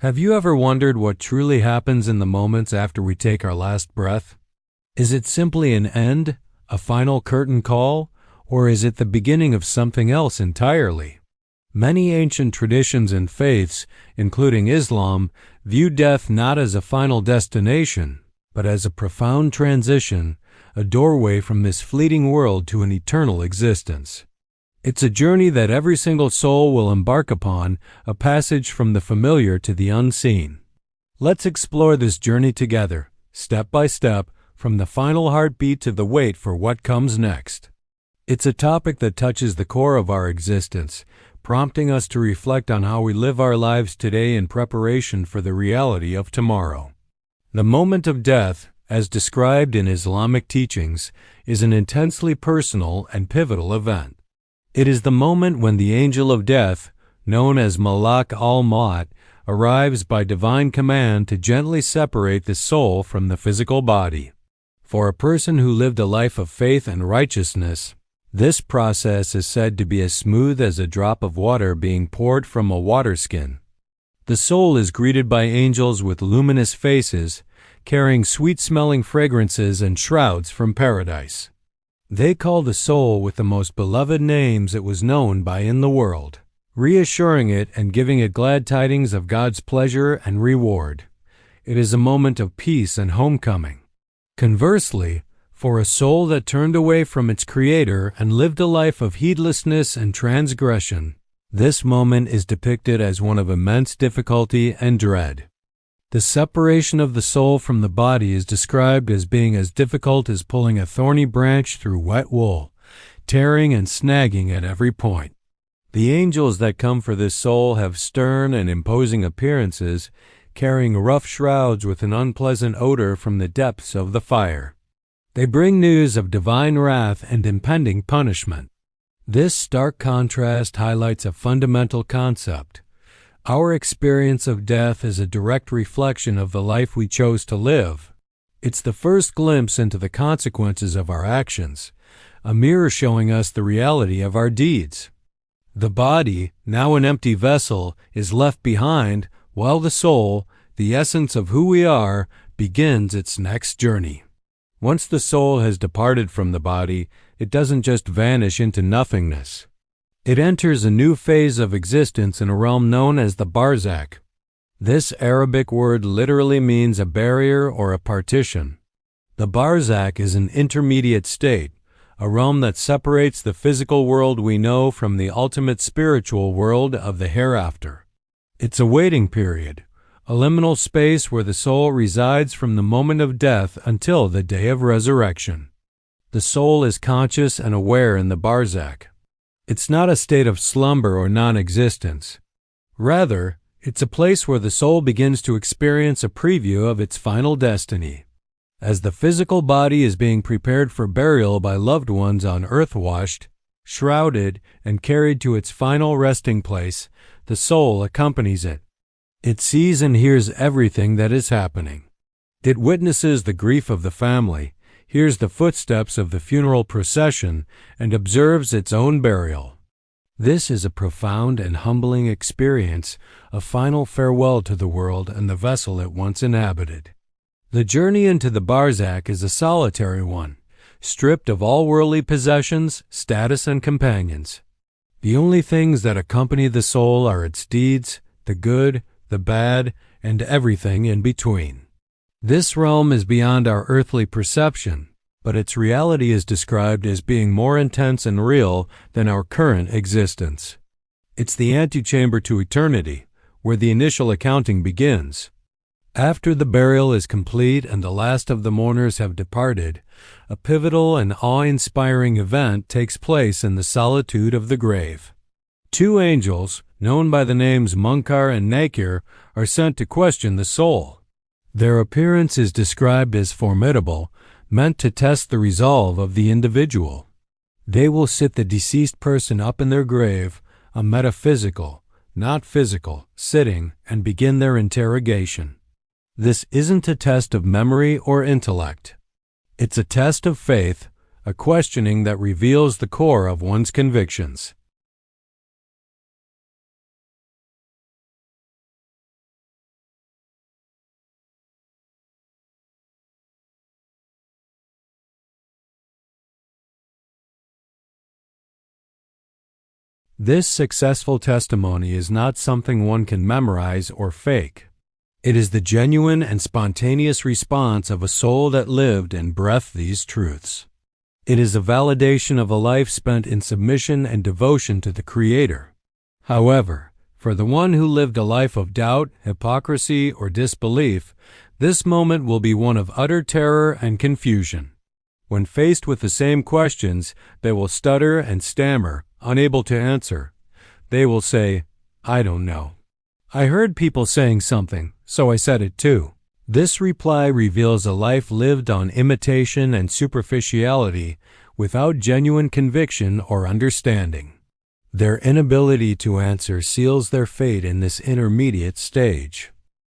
Have you ever wondered what truly happens in the moments after we take our last breath? Is it simply an end, a final curtain call, or is it the beginning of something else entirely? Many ancient traditions and faiths, including Islam, view death not as a final destination, but as a profound transition, a doorway from this fleeting world to an eternal existence. It's a journey that every single soul will embark upon, a passage from the familiar to the unseen. Let's explore this journey together, step by step, from the final heartbeat to the wait for what comes next. It's a topic that touches the core of our existence, prompting us to reflect on how we live our lives today in preparation for the reality of tomorrow. The moment of death, as described in Islamic teachings, is an intensely personal and pivotal event. It is the moment when the angel of death, known as Malak al-Maut, arrives by divine command to gently separate the soul from the physical body. For a person who lived a life of faith and righteousness, this process is said to be as smooth as a drop of water being poured from a water skin. The soul is greeted by angels with luminous faces, carrying sweet-smelling fragrances and shrouds from paradise. They call the soul with the most beloved names it was known by in the world, reassuring it and giving it glad tidings of God's pleasure and reward. It is a moment of peace and homecoming. Conversely, for a soul that turned away from its Creator and lived a life of heedlessness and transgression, this moment is depicted as one of immense difficulty and dread. The separation of the soul from the body is described as being as difficult as pulling a thorny branch through wet wool, tearing and snagging at every point. The angels that come for this soul have stern and imposing appearances, carrying rough shrouds with an unpleasant odor from the depths of the fire. They bring news of divine wrath and impending punishment. This stark contrast highlights a fundamental concept. Our experience of death is a direct reflection of the life we chose to live. It's the first glimpse into the consequences of our actions, a mirror showing us the reality of our deeds. The body, now an empty vessel, is left behind, while the soul, the essence of who we are, begins its next journey. Once the soul has departed from the body, it doesn't just vanish into nothingness. It enters a new phase of existence in a realm known as the Barzakh. This Arabic word literally means a barrier or a partition. The Barzakh is an intermediate state, a realm that separates the physical world we know from the ultimate spiritual world of the hereafter. It's a waiting period, a liminal space where the soul resides from the moment of death until the day of resurrection. The soul is conscious and aware in the Barzakh. It's not a state of slumber or non-existence. Rather, it's a place where the soul begins to experience a preview of its final destiny. As the physical body is being prepared for burial by loved ones on earth, washed, shrouded, and carried to its final resting place, the soul accompanies it. It sees and hears everything that is happening. It witnesses the grief of the family, hears the footsteps of the funeral procession, and observes its own burial. This is a profound and humbling experience, a final farewell to the world and the vessel it once inhabited. The journey into the Barzakh is a solitary one, stripped of all worldly possessions, status, and companions. The only things that accompany the soul are its deeds, the good, the bad, and everything in between. This realm is beyond our earthly perception, but its reality is described as being more intense and real than our current existence. It's the antechamber to eternity, where the initial accounting begins. After the burial is complete and the last of the mourners have departed, a pivotal and awe-inspiring event takes place in the solitude of the grave. Two angels, known by the names Munkar and Nakir, are sent to question the soul. Their appearance is described as formidable, meant to test the resolve of the individual. They will sit the deceased person up in their grave, a metaphysical, not physical, sitting, and begin their interrogation. This isn't a test of memory or intellect. It's a test of faith, a questioning that reveals the core of one's convictions. This successful testimony is not something one can memorize or fake. It is the genuine and spontaneous response of a soul that lived and breathed these truths. It is a validation of a life spent in submission and devotion to the Creator. However, for the one who lived a life of doubt, hypocrisy, or disbelief, this moment will be one of utter terror and confusion. When faced with the same questions, they will stutter and stammer, unable to answer. They will say, "I don't know. I heard people saying something, so I said it too." This reply reveals a life lived on imitation and superficiality without genuine conviction or understanding. Their inability to answer seals their fate in this intermediate stage.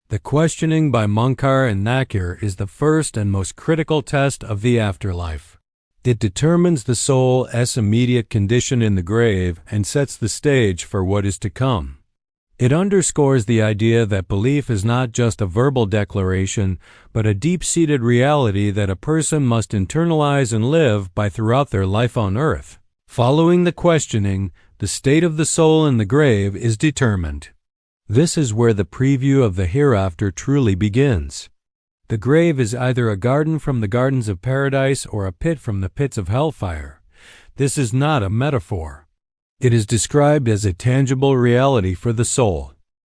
The questioning by Munkar and Nakir is the first and most critical test of the afterlife. It determines the soul's immediate condition in the grave and sets the stage for what is to come. It underscores the idea that belief is not just a verbal declaration, but a deep-seated reality that a person must internalize and live by throughout their life on earth. Following the questioning, the state of the soul in the grave is determined. This is where the preview of the hereafter truly begins. The grave is either a garden from the gardens of paradise or a pit from the pits of hellfire. This is not a metaphor. It is described as a tangible reality for the soul.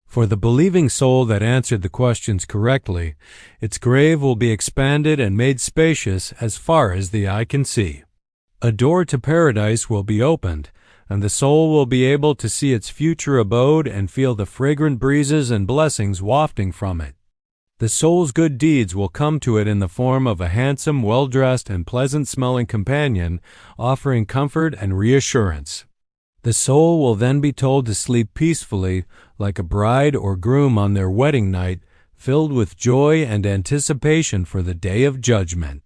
For the believing soul that answered the questions correctly, its grave will be expanded and made spacious as far as the eye can see. A door to paradise will be opened, and the soul will be able to see its future abode and feel the fragrant breezes and blessings wafting from it. The soul's good deeds will come to it in the form of a handsome, well-dressed, and pleasant-smelling companion, offering comfort and reassurance. The soul will then be told to sleep peacefully, like a bride or groom on their wedding night, filled with joy and anticipation for the day of judgment.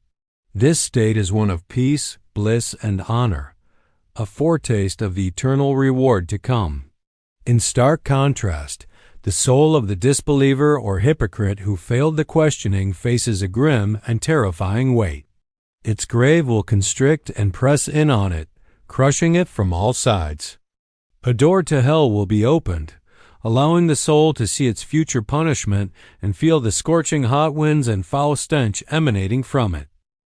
This state is one of peace, bliss, and honor, a foretaste of the eternal reward to come. In stark contrast, the soul of the disbeliever or hypocrite who failed the questioning faces a grim and terrifying weight. Its grave will constrict and press in on it, crushing it from all sides. A door to hell will be opened, allowing the soul to see its future punishment and feel the scorching hot winds and foul stench emanating from it.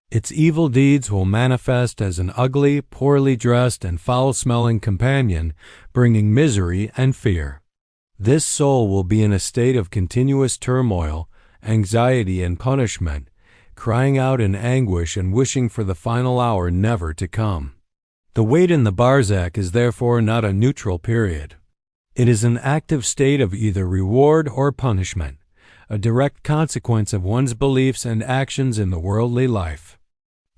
Its evil deeds will manifest as an ugly, poorly dressed, and foul-smelling companion, bringing misery and fear. This soul will be in a state of continuous turmoil, anxiety, and punishment, crying out in anguish and wishing for the final hour never to come. The wait in the Barzakh is therefore not a neutral period. It is an active state of either reward or punishment, a direct consequence of one's beliefs and actions in the worldly life.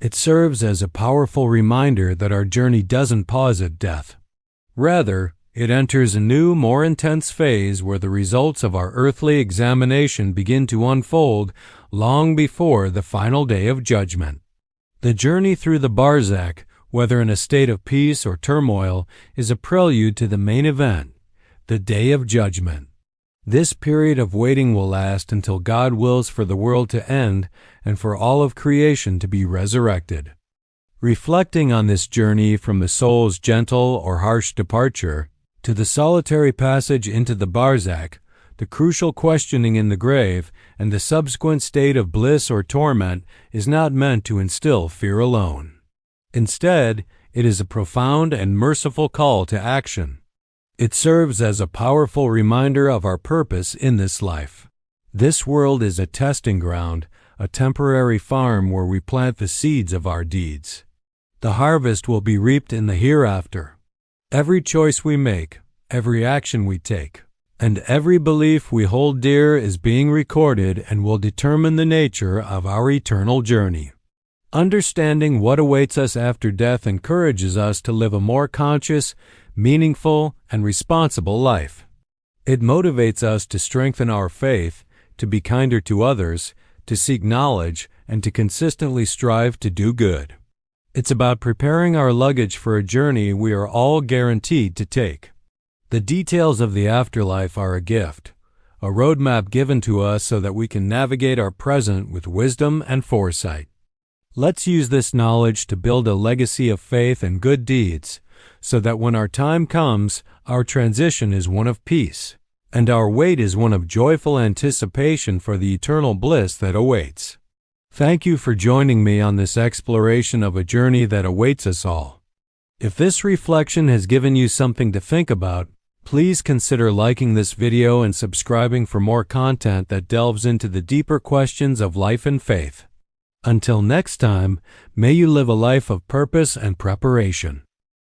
It serves as a powerful reminder that our journey doesn't pause at death. Rather, it enters a new, more intense phase where the results of our earthly examination begin to unfold long before the final day of judgment. The journey through the Barzakh, whether in a state of peace or turmoil, is a prelude to the main event, the day of judgment. This period of waiting will last until God wills for the world to end and for all of creation to be resurrected. Reflecting on this journey from the soul's gentle or harsh departure to the solitary passage into the Barzakh, the crucial questioning in the grave, and the subsequent state of bliss or torment is not meant to instill fear alone. Instead, it is a profound and merciful call to action. It serves as a powerful reminder of our purpose in this life. This world is a testing ground, a temporary farm where we plant the seeds of our deeds. The harvest will be reaped in the hereafter. Every choice we make, every action we take, and every belief we hold dear is being recorded and will determine the nature of our eternal journey. Understanding what awaits us after death encourages us to live a more conscious, meaningful, and responsible life. It motivates us to strengthen our faith, to be kinder to others, to seek knowledge, and to consistently strive to do good. It's about preparing our luggage for a journey we are all guaranteed to take. The details of the afterlife are a gift, a roadmap given to us so that we can navigate our present with wisdom and foresight. Let's use this knowledge to build a legacy of faith and good deeds, so that when our time comes, our transition is one of peace, and our wait is one of joyful anticipation for the eternal bliss that awaits. Thank you for joining me on this exploration of a journey that awaits us all. If this reflection has given you something to think about, please consider liking this video and subscribing for more content that delves into the deeper questions of life and faith. Until next time, may you live a life of purpose and preparation.